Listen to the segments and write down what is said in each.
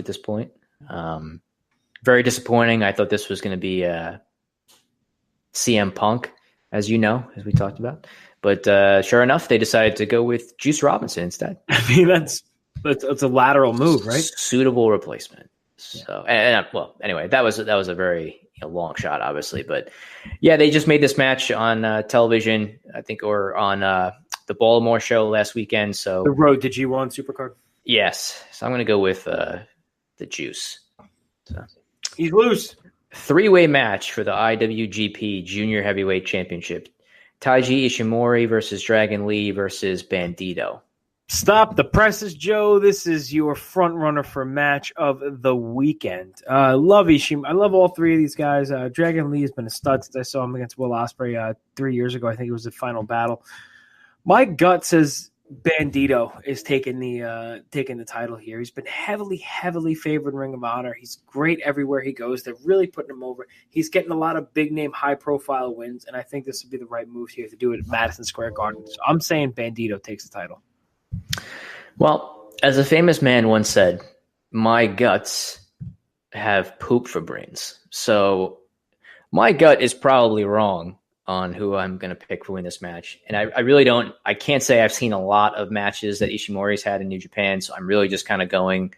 at this point. Very disappointing. I thought this was going to be CM Punk, as you know, as we talked about. But sure enough, they decided to go with Juice Robinson instead. I mean, that's a lateral move, right? Suitable replacement. So, well, anyway, that was a very long shot, obviously. But yeah, they just made this match on television, I think, or on the Baltimore show last weekend. So the ROH G1 Supercard. Yes. So I'm going to go with the Juice. So. He's loose. 3-way match for the IWGP Junior Heavyweight Championship. Taiji Ishimori versus Dragon Lee versus Bandito. Stop the presses, Joe. This is your front runner for match of the weekend. Love Ishimori. I love all three of these guys. Dragon Lee has been a stud since I saw him against Will Ospreay 3 years ago. I think it was the final battle. My gut says Bandito is taking the title here. He's been heavily favored in Ring of Honor. He's great everywhere he goes. They're really putting him over. He's getting a lot of big name, high profile wins, and I think this would be the right move here to do it at Madison Square Garden. So I'm saying Bandito takes the title. Well, as a famous man once said, my guts have poop for brains. So my gut is probably wrong on who I'm going to pick for win this match. And I really I can't say I've seen a lot of matches that Ishimori's had in New Japan, so I'm really just kind of going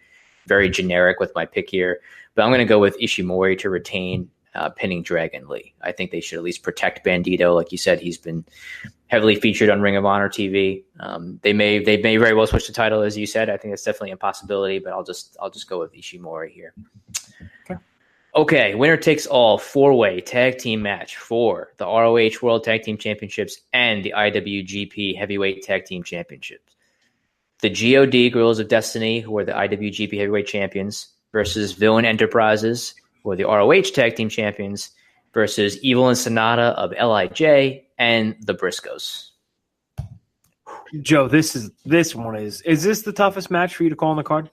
very generic with my pick here. But I'm going to go with Ishimori to retain, pinning Dragon Lee. I think they should at least protect Bandito. Like you said, he's been heavily featured on Ring of Honor TV. They may very well switch the title, as you said. I think that's definitely a possibility, but I'll just go with Ishimori here. Okay, winner takes all 4-way tag team match for the ROH World Tag Team Championships and the IWGP Heavyweight Tag Team Championships. The GOD, Guerrillas of Destiny, who are the IWGP Heavyweight Champions, versus Villain Enterprises, who are the ROH Tag Team Champions, versus Evil and Sonata of LIJ and the Briscoes. Joe, is this the toughest match for you to call on the card?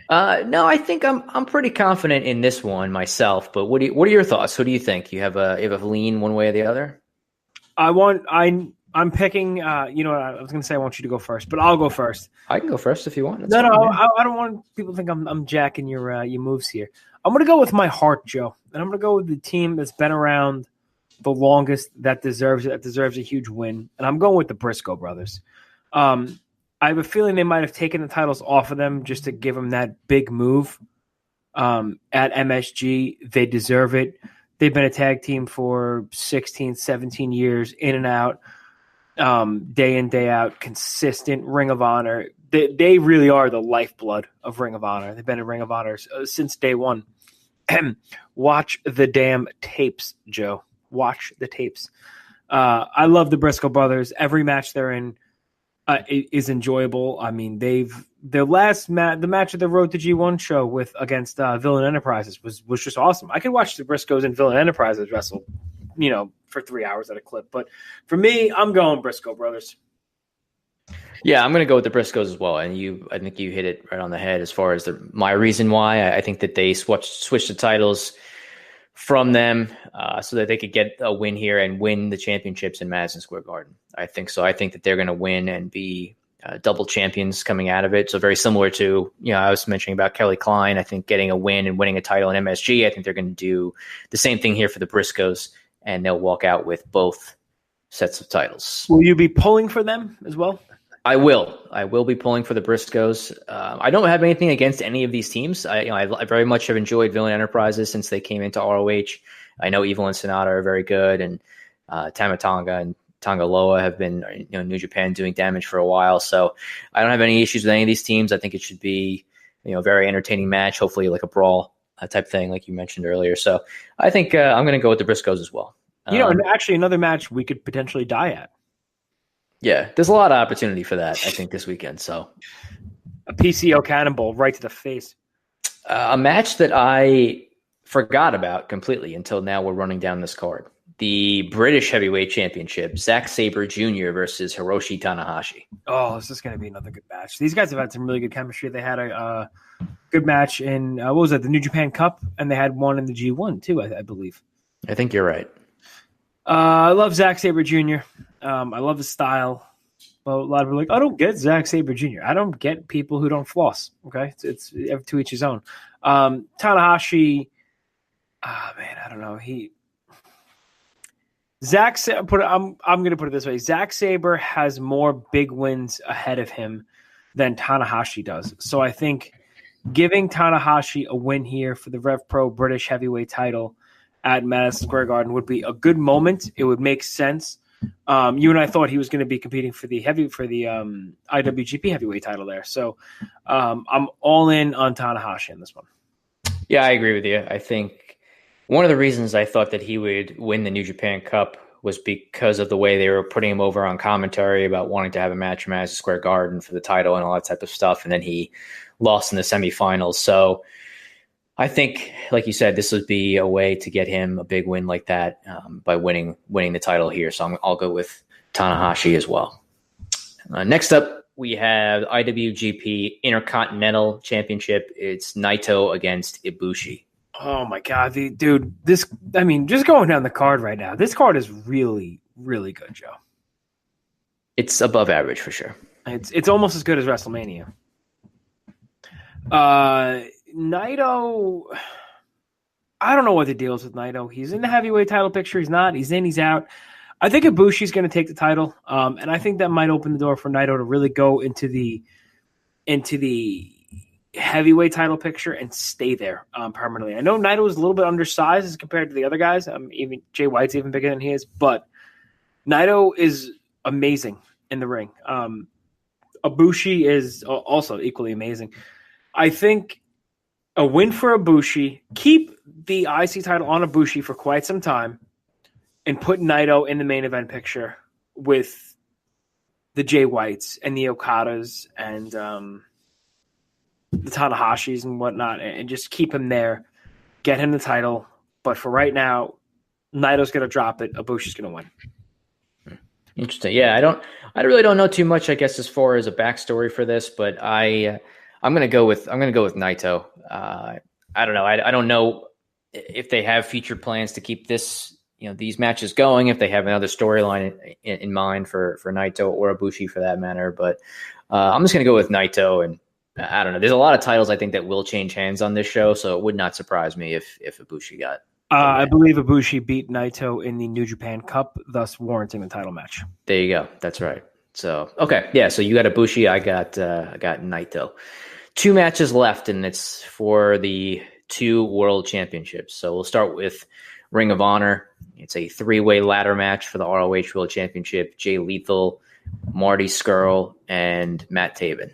No, I think I'm pretty confident in this one myself. But what are your thoughts? Who do you think? You have a lean one way or the other? I'm picking. I was going to say I want you to go first, but I'll go first. I can go first if you want. That's fine, I don't want people to think I'm jacking your moves here. I'm going to go with my heart, Joe, and I'm going to go with the team that's been around the longest that deserves a huge win, and I'm going with the Briscoe brothers. I have a feeling they might have taken the titles off of them just to give them that big move at MSG. They deserve it. They've been a tag team for 16, 17 years, in and out, day in, day out, consistent Ring of Honor. They really are the lifeblood of Ring of Honor. They've been in Ring of Honor since day one. Watch the damn tapes, Joe. Watch the tapes. I love the Briscoe brothers. Every match they're in is enjoyable. I mean, the match at the Road to G1 show against Villain Enterprises was just awesome. I could watch the Briscoes and Villain Enterprises wrestle, for 3 hours at a clip. But for me, I'm going Briscoe brothers. Yeah, I'm going to go with the Briscoes as well. And I think you hit it right on the head as far as my reason why. I think that they switched the titles from them so that they could get a win here and win the championships in Madison Square Garden. I think so. I think that they're going to win and be double champions coming out of it. So very similar to, I was mentioning about Kelly Klein, I think getting a win and winning a title in MSG. I think they're going to do the same thing here for the Briscoes, and they'll walk out with both sets of titles. Will you be pulling for them as well? I will be pulling for the Briscoes. I don't have anything against any of these teams. I very much have enjoyed Villain Enterprises since they came into ROH. I know Evil and Sonata are very good, and Tamatonga and Tongaloa have been New Japan doing damage for a while. So I don't have any issues with any of these teams. I think it should be a very entertaining match, hopefully like a brawl type thing like you mentioned earlier. So I think I'm going to go with the Briscoes as well. Actually another match we could potentially die at. Yeah, there's a lot of opportunity for that, I think, this weekend. So a PCO cannonball right to the face. A match that I forgot about completely until now we're running down this card. The British Heavyweight Championship, Zack Sabre Jr. versus Hiroshi Tanahashi. Oh, this is going to be another good match. These guys have had some really good chemistry. They had a good match in, the New Japan Cup, and they had one in the G1 too, I believe. I think you're right. I love Zack Sabre Jr. I love his style. Well, a lot of people are like, I don't get Zack Sabre Jr. I don't get people who don't floss. Okay, it's to each his own. Tanahashi, man, I don't know. I'm going to put it this way: Zack Sabre has more big wins ahead of him than Tanahashi does. So I think giving Tanahashi a win here for the Rev Pro British Heavyweight title at Madison Square Garden would be a good moment. It would make sense. You and I thought he was going to be competing for the IWGP Heavyweight title there. So I'm all in on Tanahashi in this one. Yeah, I agree with you. I think one of the reasons I thought that he would win the New Japan Cup was because of the way they were putting him over on commentary about wanting to have a match in Madison Square Garden for the title and all that type of stuff. And then he lost in the semifinals. So I think, like you said, this would be a way to get him a big win like that by winning the title here. So I'll go with Tanahashi as well. Next up, we have IWGP Intercontinental Championship. It's Naito against Ibushi. Oh my God, dude! Just going down the card right now. This card is really, really good, Joe. It's above average for sure. It's almost as good as WrestleMania. Naito, I don't know what the deal is with Naito. He's in the heavyweight title picture. He's not. He's in. He's out. I think Ibushi's going to take the title, and I think that might open the door for Naito to really go into the heavyweight title picture and stay there permanently. I know Naito is a little bit undersized as compared to the other guys. Even Jay White's even bigger than he is, but Naito is amazing in the ring. Ibushi is also equally amazing. I think a win for Ibushi, keep the IC title on Ibushi for quite some time, and put Naito in the main event picture with the Jay Whites and the Okadas and the Tanahashis and whatnot, and just keep him there, get him the title. But for right now, Naito's going to drop it. Ibushi's going to win. Interesting. Yeah, I really don't know too much, I guess, as far as a backstory for this, but I'm going to go with Naito. I don't know. I don't know if they have future plans to keep these matches going, if they have another storyline in mind for Naito or Ibushi for that matter. But I'm just going to go with Naito, and I don't know. There's a lot of titles I think that will change hands on this show, so it would not surprise me if Ibushi got. I believe Ibushi beat Naito in the New Japan Cup, thus warranting the title match. There you go. That's right. So okay, yeah. So you got Ibushi, I got Naito. 2 matches left, and it's for the 2 world championships. So we'll start with Ring of Honor. It's a 3-way ladder match for the ROH World Championship. Jay Lethal, Marty Scurll, and Matt Taven.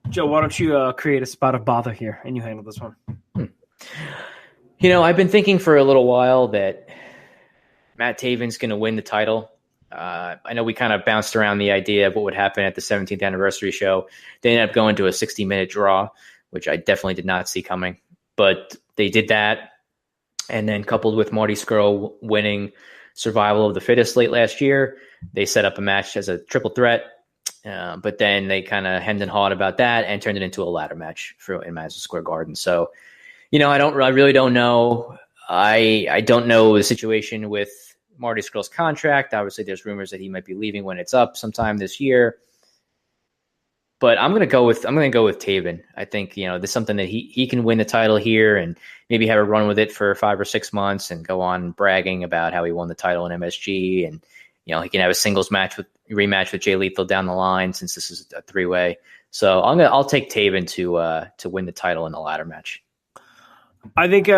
Joe, why don't you create a spot of bother here, and you handle this one? I've been thinking for a little while that Matt Taven's going to win the title. I know we kind of bounced around the idea of what would happen at the 17th anniversary show. They ended up going to a 60-minute draw, which I definitely did not see coming. But they did that, and then coupled with Marty Scurll winning Survival of the Fittest late last year, they set up a match as a triple threat. But then they kind of hemmed and hawed about that and turned it into a ladder match in Madison Square Garden. So, I really don't know. I don't know the situation with Marty Scurll's contract. Obviously, there's rumors that he might be leaving when it's up sometime this year. But I'm gonna go with Taven. I think there's something that he can win the title here and maybe have a run with it for 5 or 6 months and go on bragging about how he won the title in MSG, and he can have a singles rematch with Jay Lethal down the line since this is a 3-way. So I'll take Taven to win the title in the ladder match. I think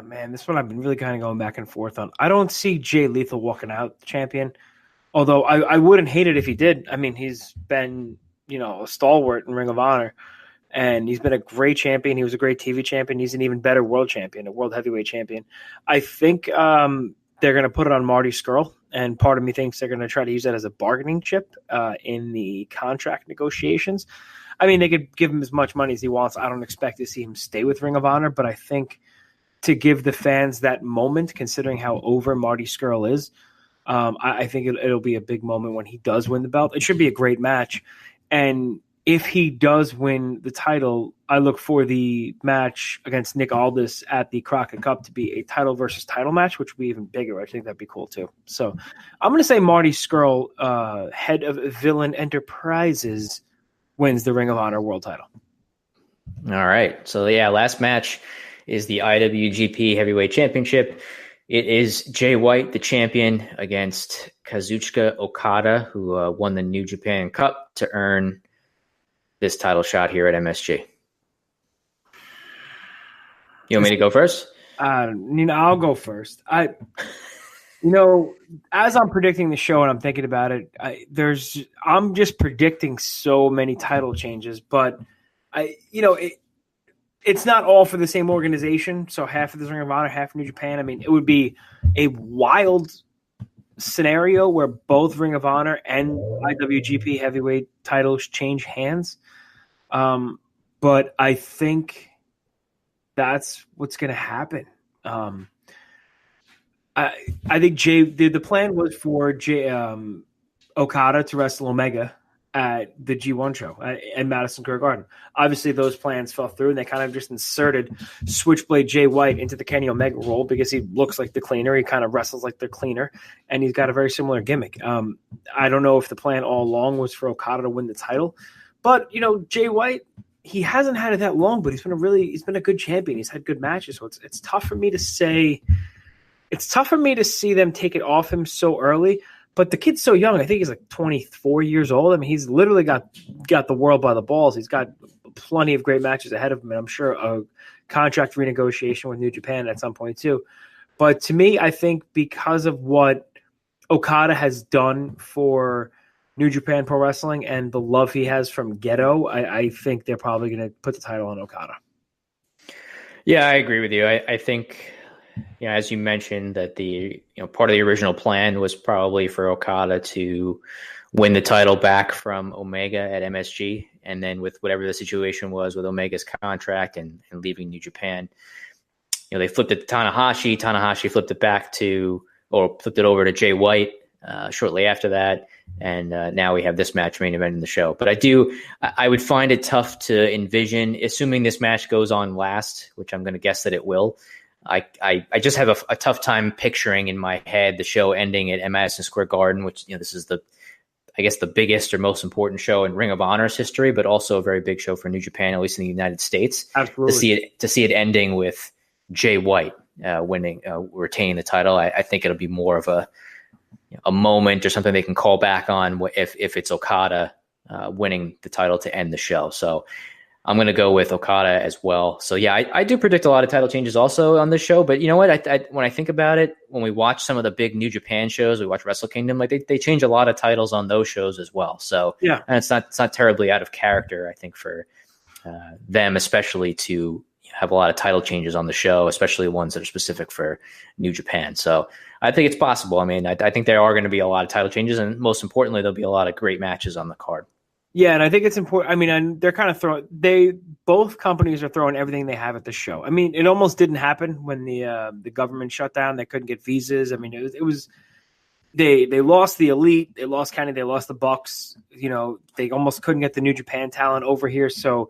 man, this one I've been really kind of going back and forth on. I don't see Jay Lethal walking out the champion, although I wouldn't hate it if he did. I mean, he's been, a stalwart in Ring of Honor, and he's been a great champion. He was a great TV champion. He's an even better world champion, a world heavyweight champion. I think they're going to put it on Marty Scurll, and part of me thinks they're going to try to use that as a bargaining chip in the contract negotiations. I mean, they could give him as much money as he wants. I don't expect to see him stay with Ring of Honor, but I think to give the fans that moment, considering how over Marty Scurll is, I think it'll be a big moment when he does win the belt. It should be a great match. And if he does win the title, I look for the match against Nick Aldis at the Crockett Cup to be a title versus title match, which would be even bigger. I think that'd be cool too. So I'm going to say Marty Scurll, head of Villain Enterprises, wins the Ring of Honor World title. All right. So, yeah, last match is the IWGP Heavyweight Championship. It is Jay White, the champion, against Kazuchika Okada, who won the New Japan Cup to earn this title shot here at MSG. You want me to go first? I'll go first. As I'm predicting the show and I'm thinking about it, I'm just predicting so many title changes, but it's not all for the same organization. So half of the Ring of Honor, half New Japan. I mean, it would be a wild scenario where both Ring of Honor and IWGP heavyweight titles change hands. But I think that's what's going to happen. I think the plan was for Okada to wrestle Omega at the G1 show at Madison Square Garden. Obviously, those plans fell through, and they kind of just inserted Switchblade Jay White into the Kenny Omega role because he looks like the cleaner. He kind of wrestles like the cleaner, and he's got a very similar gimmick. I don't know if the plan all along was for Okada to win the title, but Jay White, he hasn't had it that long, but he's been a good champion. He's had good matches, so it's tough for me to say. It's tough for me to see them take it off him so early. But the kid's so young. I think he's like 24 years old. I mean, he's literally got the world by the balls. He's got plenty of great matches ahead of him, and I'm sure a contract renegotiation with New Japan at some point too. But to me, I think because of what Okada has done for New Japan Pro Wrestling and the love he has from Gedo, I think they're probably going to put the title on Okada. Yeah, I agree with you. I think, as you mentioned, that the part of the original plan was probably for Okada to win the title back from Omega at MSG, and then with whatever the situation was with Omega's contract and leaving New Japan, they flipped it to Tanahashi. Tanahashi flipped it over to Jay White shortly after that, and now we have this match main event in the show. But I would find it tough to envision, assuming this match goes on last, which I'm going to guess that it will. I just have a tough time picturing in my head the show ending at Madison Square Garden, which this is the biggest or most important show in Ring of Honor's history, but also a very big show for New Japan, at least in the United States. Absolutely. To see it ending with Jay White retaining the title, I think it'll be more of a moment or something they can call back on if it's Okada winning the title to end the show. So I'm going to go with Okada as well. So, yeah, I do predict a lot of title changes also on this show. But you know what? When I think about it, when we watch some of the big New Japan shows, we watch Wrestle Kingdom, like they change a lot of titles on those shows as well. So, yeah, and it's not terribly out of character, I think, for them, especially to have a lot of title changes on the show, especially ones that are specific for New Japan. So I think it's possible. I mean, I think there are going to be a lot of title changes, and most importantly, there'll be a lot of great matches on the card. Yeah, and I think it's important. I mean, and they're kind of both companies are throwing everything they have at the show. I mean, it almost didn't happen when the government shut down. They couldn't get visas. I mean, it was they lost the Elite, they lost Kenny, they lost the Bucks. They almost couldn't get the New Japan talent over here. So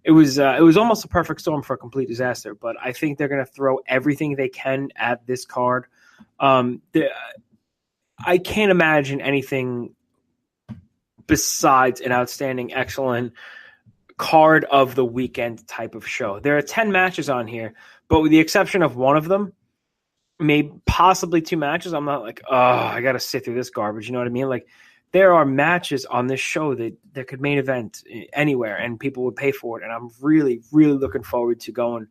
it was almost a perfect storm for a complete disaster. But I think they're going to throw everything they can at this card. I can't imagine anything besides an outstanding, excellent card of the weekend type of show. There are 10 matches on here, but with the exception of one of them, maybe possibly two matches, I'm not like, oh, I got to sit through this garbage. You know what I mean? Like, there are matches on this show that could main event anywhere and people would pay for it. And I'm really, really looking forward to going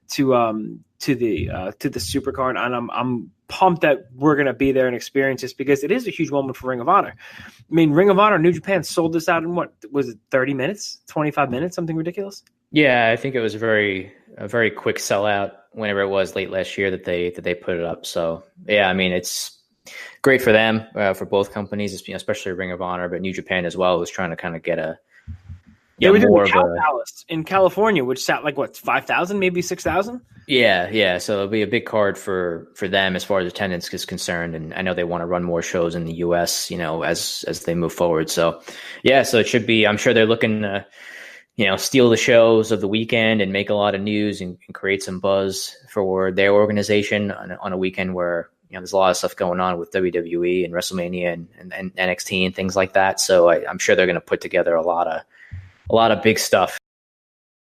to the Supercard, and I'm pumped that we're going to be there and experience this because it is a huge moment for Ring of Honor. I mean, Ring of Honor, New Japan sold this out in what was it, 30 minutes, 25 minutes, something ridiculous? Yeah, I think it was a very quick sellout whenever it was late last year that they put it up. So yeah, I mean, it's great for them, for both companies, especially Ring of Honor, but New Japan as well was trying to kind of get more of a Palace in California, which sat like what, 5,000, maybe 6,000. Yeah. So it'll be a big card for them as far as attendance is concerned, and I know they want to run more shows in the U.S. As they move forward. So yeah, so it should be. I'm sure they're looking to steal the shows of the weekend and make a lot of news and create some buzz for their organization on a weekend where there's a lot of stuff going on with WWE and WrestleMania and NXT and things like that. So I'm sure they're going to put together a lot of big stuff